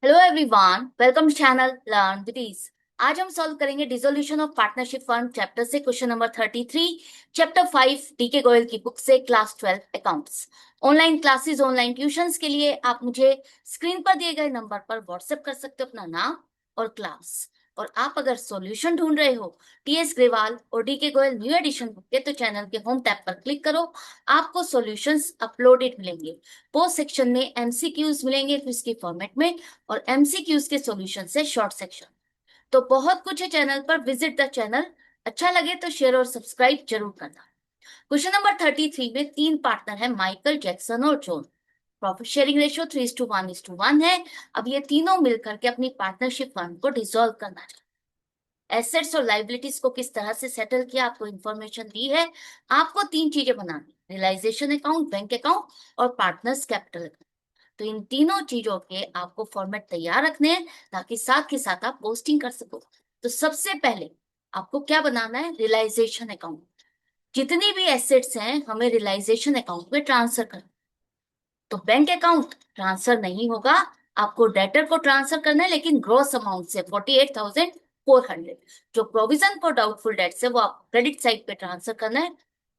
Hello everyone, welcome to channel learn with ease. आज हम solve करेंगे dissolution of partnership fund chapter से question number 33, chapter 5 DK Goyal की book से class 12 accounts. Online classes, online tuitions के लिए आप मुझे स्क्रीन पर दिए गए नंबर पर व्हाट्सएप कर सकते हो अपना नाम और क्लास। और आप अगर सॉल्यूशन ढूंढ रहे हो टीएस ग्रेवाल और DK Goyal new edition book के, तो चैनल के होम टैब पर क्लिक करो। आपको सॉल्यूशंस अपलोडेड मिलेंगे। पोस्ट सेक्शन में एमसीक्यूज मिलेंगे क्विज के फॉर्मेट में और एमसीक्यूज के सॉल्यूशन से शॉर्ट सेक्शन। तो बहुत कुछ है चैनल पर, विजिट द चैनल। अच्छा लगे तो शेयर और सब्सक्राइब जरूर करना। क्वेश्चन नंबर 33 में तीन पार्टनर है, माइकल, जैक्सन और जॉन। प्रॉफिट शेयरिंग रेशियो 3:1:1 है। अब ये तीनों मिलकर के अपनी पार्टनरशिप फंड को डिसॉल्व करना चाहिए। एसेट्स और लाइबिलिटीज को किस तरह से सेटल किया, आपको इंफॉर्मेशन दी है। आपको तीन चीजें बनानी, रियलाइजेशन अकाउंट, बैंक अकाउंट और पार्टनर्स कैपिटल अकाउंट। तो इन तीनों चीजों के आपको फॉर्मेट तैयार रखने हैं ताकि साथ के साथ आप पोस्टिंग कर सको। तो सबसे पहले आपको क्या बनाना है, रियलाइजेशन अकाउंट। जितनी भी एसेट्स हैं हमें रियलाइजेशन अकाउंट में ट्रांसफर करना। तो बैंक अकाउंट ट्रांसफर नहीं होगा, आपको डेटर को ट्रांसफर करना है, लेकिन ग्रॉस अमाउंट से 48,400। जो प्रोविजन फॉर डाउटफुल डेट्स है वो आप क्रेडिट साइड पे ट्रांसफर करना है।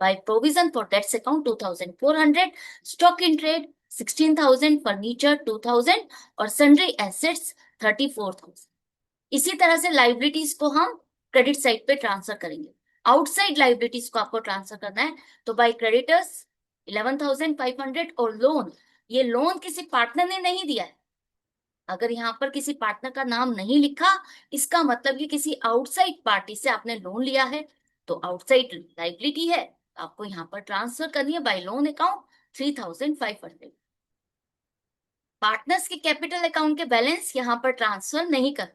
By provision for dates account 2,400, stock in trade 16,000, furniture 2,000 और सन्ड्री एसेट्स 34,000। इसी तरह से लाइबिलिटीज को हम क्रेडिट साइड पे ट्रांसफर करेंगे। आउटसाइड लाइबिलिटीज को आपको ट्रांसफर करना है, तो बाय क्रेडिटर्स 11,500 और लोन, ये लोन किसी पार्टनर ने नहीं दिया है। अगर यहाँ पर किसी पार्टनर का नाम नहीं लिखा, इसका मतलब ये किसी आउटसाइड पार्टी से आपने लोन लिया है, तो आउटसाइड लाइबिलिटी है। आपको यहाँ पर ट्रांसफर करनी है बाय लोन अकाउंट 3,500। पार्टनर्स के कैपिटल अकाउंट के बैलेंस यहाँ पर ट्रांसफर नहीं कर।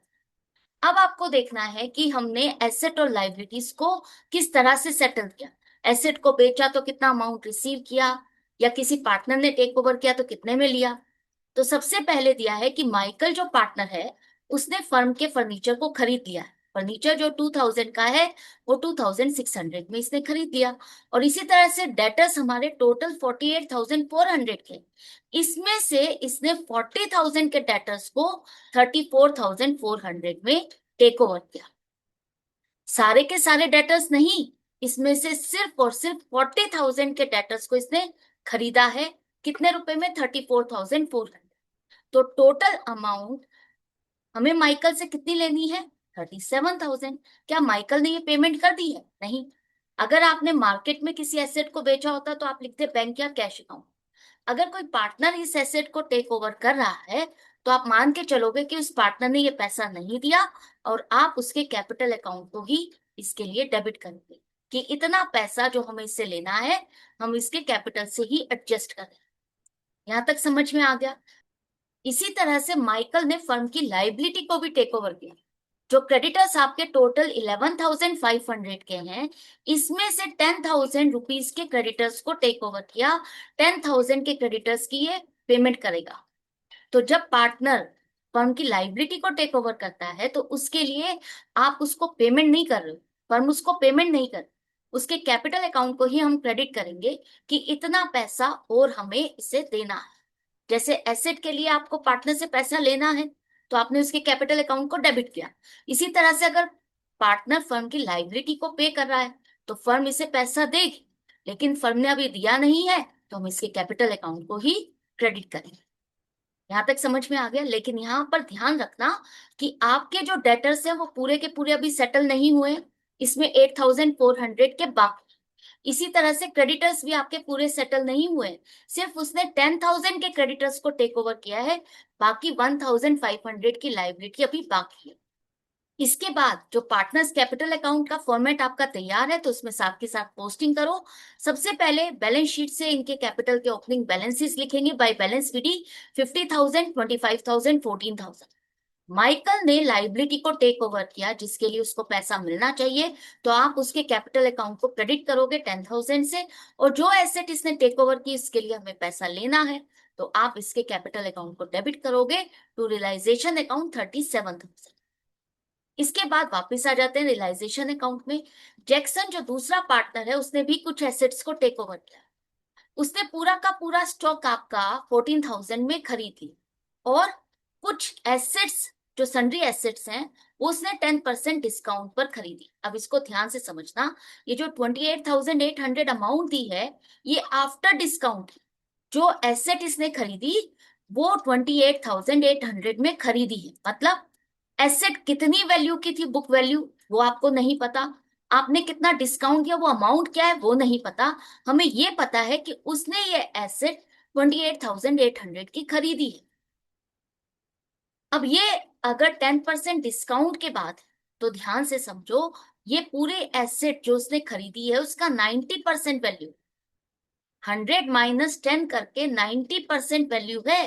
अब आपको देखना है कि हमने एसेट और लाइबिलिटीज को किस तरह से सेटल किया। एसेट को बेचा तो कितना अमाउंट रिसीव किया, या किसी पार्टनर ने टेक ओवर किया तो कितने में लिया। तो सबसे पहले दिया है कि माइकल जो पार्टनर है उसने फर्म के फर्नीचर को खरीद लिया है। फर्नीचर जो 2,000 का है वो 2,600 में इसने खरीद लिया। और इसी तरह से डेटर्स हमारे टोटल 48,400 के, इसमें से इसने 40,000 के डेटर्स को 34,400 में टेक ओवर किया। सारे के सारे डेटर्स नहीं, इसमें से सिर्फ और सिर्फ 40,000 के डेटर्स को इसने खरीदा है। कितने रुपए में, 34,400। तो टोटल अमाउंट हमें माइकल से कितनी लेनी है, 37,000। क्या माइकल ने ये पेमेंट कर दी है? नहीं। अगर आपने मार्केट में किसी एसेट को बेचा होता तो आप लिखते बैंक या कैश अकाउंट। अगर कोई पार्टनर इस एसेट को टेक ओवर कर रहा है तो आप मान के चलोगे कि उस पार्टनर ने ये पैसा नहीं दिया, और आप उसके कैपिटल अकाउंट को ही इसके लिए डेबिट करेंगे कि इतना पैसा जो हमें इससे लेना है हम इसके कैपिटल से ही एडजस्ट करें। यहां तक समझ में आ गया। इसी तरह से माइकल ने फर्म की लाइबिलिटी को भी टेक ओवर किया। जो क्रेडिटर्स आपके टोटल 11,500 के हैं, इसमें से 10,000 रुपीज के क्रेडिटर्स को टेक ओवर किया। 10,000 के क्रेडिटर्स की ये पेमेंट करेगा। तो जब पार्टनर फर्म की लाइबिलिटी को टेक ओवर करता है तो उसके लिए आप उसको पेमेंट नहीं कर रहे हो, फर्म उसको पेमेंट नहीं कर, उसके कैपिटल अकाउंट को ही हम क्रेडिट करेंगे कि इतना पैसा और हमें इसे देना है। जैसे एसेट के लिए आपको पार्टनर से पैसा लेना है तो आपने उसके कैपिटल अकाउंट को डेबिट किया। इसी तरह से अगर पार्टनर फर्म की लाइबिलिटी को पे कर रहा है तो फर्म इसे पैसा देगी, लेकिन फर्म ने अभी दिया नहीं है तो हम इसके कैपिटल अकाउंट को ही क्रेडिट करेंगे। यहां तक समझ में आ गया। लेकिन यहाँ पर ध्यान रखना कि आपके जो डेटर्स हैं वो पूरे के पूरे अभी सेटल नहीं हुए, इसमें 8,400 के बाकी। इसी तरह से क्रेडिटर्स भी आपके पूरे सेटल नहीं हुए, सिर्फ उसने 10,000 के क्रेडिटर्स को टेक ओवर किया है, बाकी 1,500 की लाइबिलिटी अभी बाकी है। इसके बाद जो पार्टनर्स कैपिटल अकाउंट का फॉर्मेट आपका तैयार है तो उसमें साथ के साथ पोस्टिंग करो। सबसे पहले बैलेंस शीट से इनके कैपिटल के ओपनिंग बैलेंसेस लिखेंगे बाय बैलेंस विधि। 50,000, 25,000, 14,000। माइकल ने लाइबिलिटी को टेक ओवर किया जिसके लिए उसको पैसा मिलना चाहिए, तो आप उसके कैपिटल अकाउंट को क्रेडिट करोगे 10,000 से। और जो एसेट इसने टेक ओवर की इसके लिए हमें पैसा लेना है, तो आप इसके कैपिटल अकाउंट को डेबिट करोगे टू रियलाइजेशन अकाउंट 37,000। इसके बाद वापस आ जाते हैं रियलाइजेशन अकाउंट में। जैक्सन जो दूसरा पार्टनर है उसने भी कुछ एसेट्स को टेक ओवर किया। उसने पूरा का पूरा स्टॉक आपका 14,000 में खरीद लिया और कुछ एसेट्स जो सन्ड्री एसेट्स हैं वो उसने 10% डिस्काउंट पर खरीदी। अब इसको ध्यान से समझना, ये जो 28,800 अमाउंट दी है ये आफ्टर डिस्काउंट। जो एसेट इसने खरीदी वो 28,800 में खरीदी है, मतलब एसेट कितनी वैल्यू की थी, बुक वैल्यू, वो आपको नहीं पता। आपने कितना डिस्काउंट दिया वो अमाउंट क्या है वो नहीं पता। हमें ये पता है कि उसने ये एसेट 28,800 की खरीदी है। अब ये अगर 10% डिस्काउंट के बाद, तो ध्यान से समझो, ये पूरे एसेट जो उसने खरीदी है उसका 90% वैल्यू, 100 - 10 करके 90% वैल्यू है।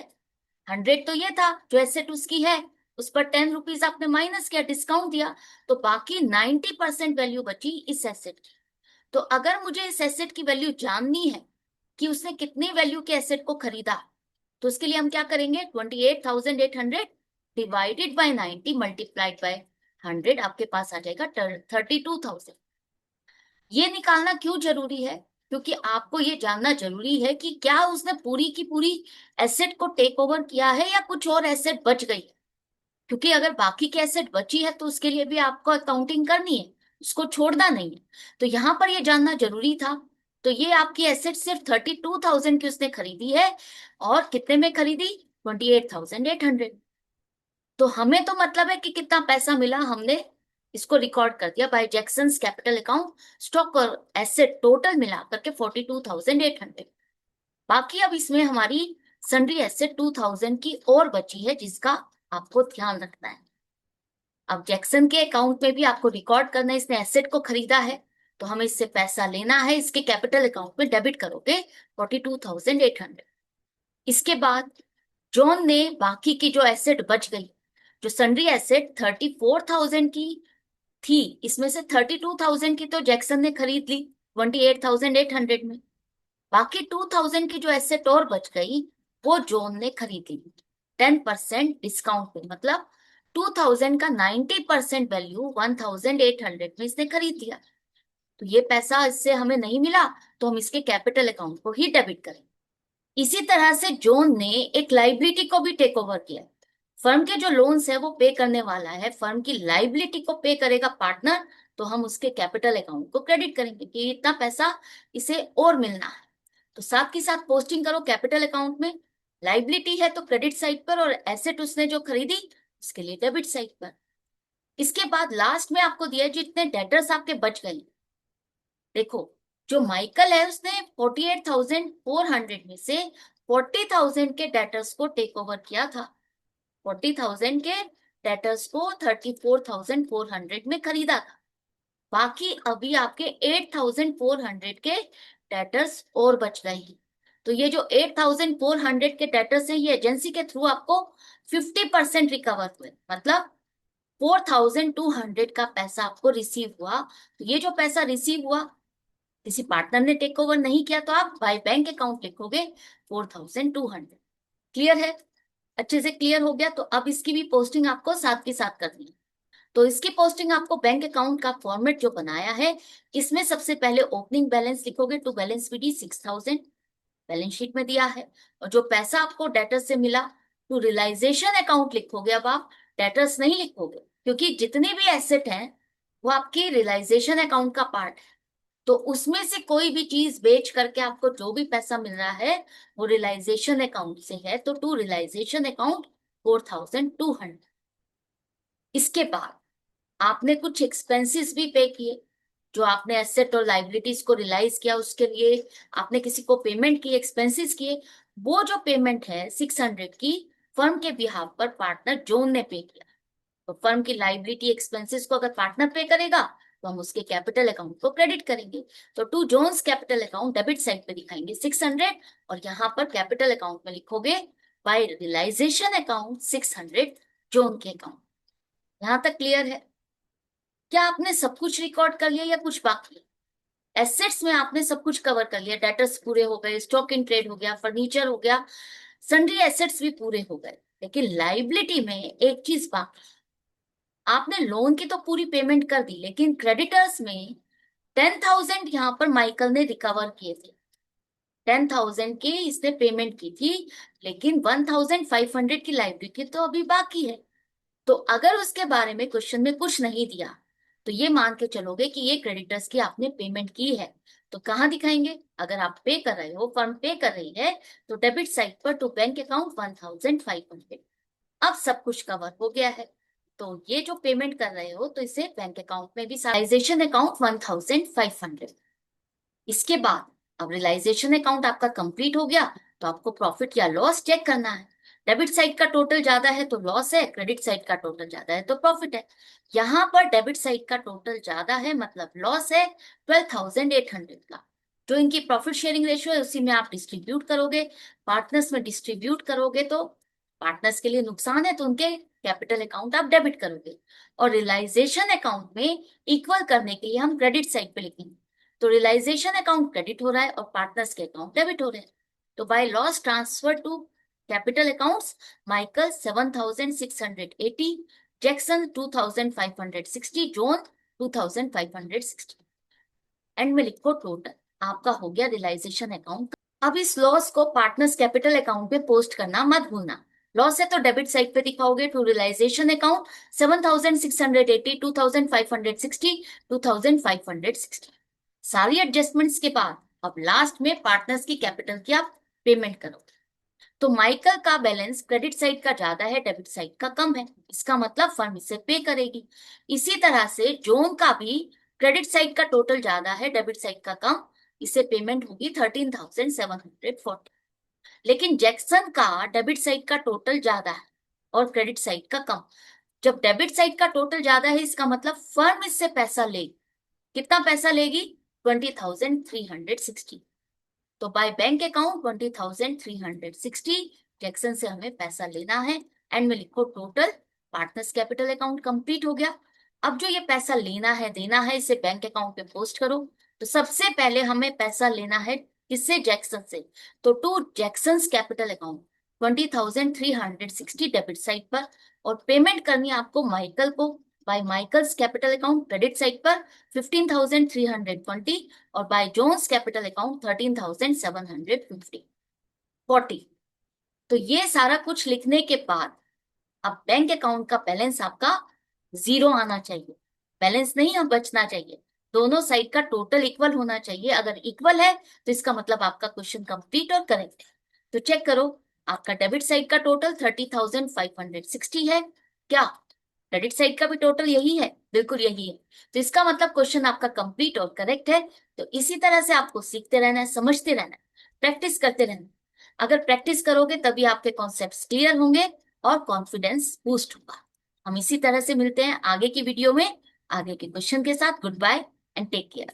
100 तो ये था जो एसेट उसकी है, उस पर 10 रुपीज आपने माइनस किया, डिस्काउंट दिया, तो बाकी 90% वैल्यू बची इस एसेट की। तो अगर मुझे इस एसेट की वैल्यू जाननी है कि उसने कितनी वैल्यू के एसेट को खरीदा, तो उसके लिए हम क्या करेंगे, 28,800 डिवाइडेड बाय 90 मल्टीप्लाइड बाय 100, आपके पास आ जाएगा 32,000। ये निकालना क्यों जरूरी है, क्योंकि आपको ये जानना जरूरी है कि क्या उसने पूरी की पूरी एसेट को टेक ओवर किया है या कुछ और एसेट बच गई है। क्योंकि अगर बाकी की एसेट बची है तो उसके लिए भी आपको अकाउंटिंग करनी है, उसको छोड़ना नहीं है। तो यहां पर ये जानना जरूरी था। तो ये आपकी एसेट सिर्फ 32,000 की उसने खरीदी है, और कितने में खरीदी, 28,800। तो हमें तो मतलब है कि कितना पैसा मिला, हमने इसको रिकॉर्ड कर दिया बाय जैक्सन्स कैपिटल अकाउंट, स्टॉक और एसेट टोटल मिला करके 42,800। बाकी अब इसमें हमारी सन्ड्री एसेट 2,000 की और बची है जिसका आपको ध्यान रखना है। अब जैक्सन के अकाउंट में भी आपको रिकॉर्ड करना है, इसने एसेट को खरीदा है तो हमें इससे पैसा लेना है, इसके कैपिटल अकाउंट में डेबिट करोगे 42,800। इसके बाद जॉन ने बाकी की जो एसेट बच गई, जो सन्ड्री एसेट 34,000 की थी, इसमें से 32,000 की तो जैक्सन ने खरीद ली 28,800 में। बाकी 2,000 की जो एसेट और बच गई वो जॉन ने खरीद ली 10% डिस्काउंट पे, मतलब 2,000 का 90% वैल्यू 1,800 में इसने खरीद लिया। तो ये पैसा इससे हमें नहीं मिला, तो हम इसके कैपिटल अकाउंट को ही डेबिट करें। इसी तरह से जॉन ने एक लाइबिलिटी को भी टेक ओवर किया। फर्म के जो लोन्स है वो पे करने वाला है, फर्म की लाइबिलिटी को पे करेगा पार्टनर, तो हम उसके कैपिटल अकाउंट को क्रेडिट करेंगे कि इतना पैसा इसे और मिलना है। तो साथ के साथ पोस्टिंग करो कैपिटल अकाउंट में, लाइबिलिटी है तो क्रेडिट साइड पर, और एसेट उसने जो खरीदी उसके लिए डेबिट साइड पर। इसके बाद लास्ट में आपको दिया जितने डेटर्स आपके बच गए। देखो, जो माइकल है उसने 48,400 में से 40,000 के डेटर्स को टेक ओवर किया था। 40,000 के डेटर्स को 34,400 में खरीदा था। बाकी अभी आपके 8,400 के डेटर्स और बच गए हैं। तो ये जो 8,400 के डेटर्स हैं ये एजेंसी के थ्रू आपको 50% रिकवर हुए, मतलब 4,200 का पैसा आपको रिसीव हुआ। तो ये जो पैसा रिसीव हुआ, किसी पार्टनर ने टेक ओवर नहीं किया, तो आप बाय बैंक अकाउंट लिखोगे 4,200। क्लियर है, अच्छे से क्लियर हो गया। तो अब इसकी भी पोस्टिंग आपको साथ के साथ करनी है। तो इसकी पोस्टिंग आपको बैंक अकाउंट का फॉर्मेट जो बनाया है, इसमें सबसे पहले ओपनिंग बैलेंस लिखोगे, to balance PD 6,000 balance sheet में दिया है। और जो पैसा आपको डेटर्स से मिला, टू रियलाइजेशन अकाउंट लिखोगे। अब आप डेटर्स नहीं लिखोगे, क्योंकि जितने भी एसेट हैं वो आपके रियलाइजेशन अकाउंट का पार्ट है। तो उसमें से कोई भी चीज बेच करके आपको जो भी पैसा मिल रहा है वो रियलाइजेशन अकाउंट से है, तो टू रियलाइजेशन अकाउंट 4,200। इसके बाद आपने कुछ एक्सपेंसेस भी पे किए, जो आपने एसेट और लाइबिलिटीज को रियलाइज किया उसके लिए आपने किसी को पेमेंट की, एक्सपेंसेस किए। वो जो पेमेंट है 600 की, फर्म के बिहाफ पर पार्टनर जोन ने पे किया। तो फर्म की लाइबिलिटी एक्सपेंसेस को अगर पार्टनर पे करेगा तो हम उसके कैपिटल अकाउंट को क्रेडिट करेंगे। तो to Jones capital account debit side पे दिखाएंगे 600, और यहाँ पर कैपिटल अकाउंट में लिखोगे बाय रियलाइजेशन अकाउंट 600 जोन के अकाउंट। यहाँ तक क्लियर है? क्या आपने सब कुछ रिकॉर्ड कर लिया या कुछ बाकी है? एसेट्स में आपने सब कुछ कवर कर लिया, डेटर्स पूरे हो गए, स्टॉक इन ट्रेड हो गया, फर्नीचर हो गया, सन्ड्री एसेट्स भी पूरे हो गए। लेकिन लाइबिलिटी में एक चीज बाकी, आपने लोन की तो पूरी पेमेंट कर दी, लेकिन क्रेडिटर्स में 10,000 यहाँ पर माइकल ने रिकवर किए थे। 10,000 की इसने पेमेंट की थी, लेकिन 1,500 की लाइबिलिटी तो अभी बाकी है। तो अगर उसके बारे में क्वेश्चन में कुछ नहीं दिया, तो ये मान के चलोगे कि ये क्रेडिटर्स की आपने पेमेंट की है। तो कहाँ दिखाएंगे? अगर आप पे कर रहे हो, फर्म पे कर रही है, तो डेबिट साइड पर टू बैंक अकाउंट 1,500। अब सब कुछ कवर हो गया है। तो ये जो पेमेंट कर रहे हो, तो इसे बैंक अकाउंट में भी रियलाइजेशन अकाउंट 1,500। इसके बाद अब रियलाइजेशन अकाउंट आपका कंप्लीट हो गया, तो आपको प्रॉफिट या लॉस चेक करना है। डेबिट साइड का टोटल ज्यादा है तो लॉस है, क्रेडिट साइड का टोटल ज्यादा है तो प्रॉफिट है। यहाँ पर डेबिट साइड का टोटल ज्यादा है, मतलब लॉस है 12,800 का। जो इनकी प्रॉफिट शेयरिंग रेशियो है उसी में आप डिस्ट्रीब्यूट करोगे। पार्टनर्स में डिस्ट्रीब्यूट करोगे तो पार्टनर्स के लिए नुकसान है, तो उनके कैपिटल अकाउंट आप डेबिट करोगे। और रियलाइजेशन अकाउंट में इक्वल करने के लिए हम क्रेडिट साइड पे लिखेंगे। तो रियलाइजेशन अकाउंट क्रेडिट हो रहा है और पार्टनर्स के अकाउंट डेबिट हो रहे हैं। तो by loss transfer to capital accounts, Michael 7,680, Jackson 2,560, Jones 2,560। End में लिखो टोटल। आपका हो गया रियलाइजेशन अकाउंट। अब इस लॉस को पार्टनर्स कैपिटल अकाउंट पे पोस्ट करना मत भूलना। लॉस है तो डेबिट साइड पे दिखाओगे टू रियलाइजेशन अकाउंट 7,680, 2,560, 2,560। सारी एडजस्टमेंट्स के बाद अब लास्ट में पार्टनर्स की कैपिटल की आप पेमेंट करोगे। तो माइकल का बैलेंस क्रेडिट साइड का ज्यादा है, डेबिट साइड का कम है, इसका मतलब फर्म इसे पे करेगी। इसी तरह से जोन का भी क्रेडिट साइड का टोटल ज्यादा है, डेबिट साइड का कम, इसे पेमेंट होगी 13,740। लेकिन जैक्सन का डेबिट साइड का टोटल ज्यादा है और क्रेडिट साइड का कम। जब डेबिट साइड का टोटल ज्यादा है, इसका मतलब फर्म इससे पैसा लेगी। कितना पैसा लेगी? 20,360। तो बाय बैंक अकाउंट 20,360 जैक्सन से हमें पैसा लेना है। एंड में लिखो total. Partners capital account complete हो गया। अब जो ये पैसा लेना है देना है, इसे बैंक अकाउंट पे पोस्ट करो। तो सबसे पहले हमें पैसा लेना है किससे? जैक्सन से। तो to Jackson capital account 20,360 debit side पर, और पेमेंट करनी है आपको माइकल को by Michael's capital account credit side पर 15,320, और बाय जोन्स कैपिटल अकाउंट 13,750 40। तो ये सारा कुछ लिखने के बाद अब बैंक अकाउंट का बैलेंस आपका जीरो आना चाहिए। बैलेंस नहीं, अब बचना चाहिए। दोनों साइड का टोटल इक्वल होना चाहिए। अगर इक्वल है तो इसका मतलब आपका क्वेश्चन कंप्लीट और करेक्ट है। तो चेक करो, आपका डेबिट साइड का टोटल 30,560 है क्या? क्रेडिट साइड का भी टोटल यही है, बिल्कुल यही है। तो इसका मतलब क्वेश्चन आपका कंप्लीट और करेक्ट है। तो इसी तरह से आपको सीखते रहना है, समझते रहना है, प्रैक्टिस करते रहना है। अगर प्रैक्टिस करोगे तभी आपके कॉन्सेप्ट्स क्लियर होंगे और कॉन्फिडेंस बूस्ट होगा। हम इसी तरह से मिलते हैं आगे की वीडियो में आगे के क्वेश्चन के साथ। Goodbye and take care.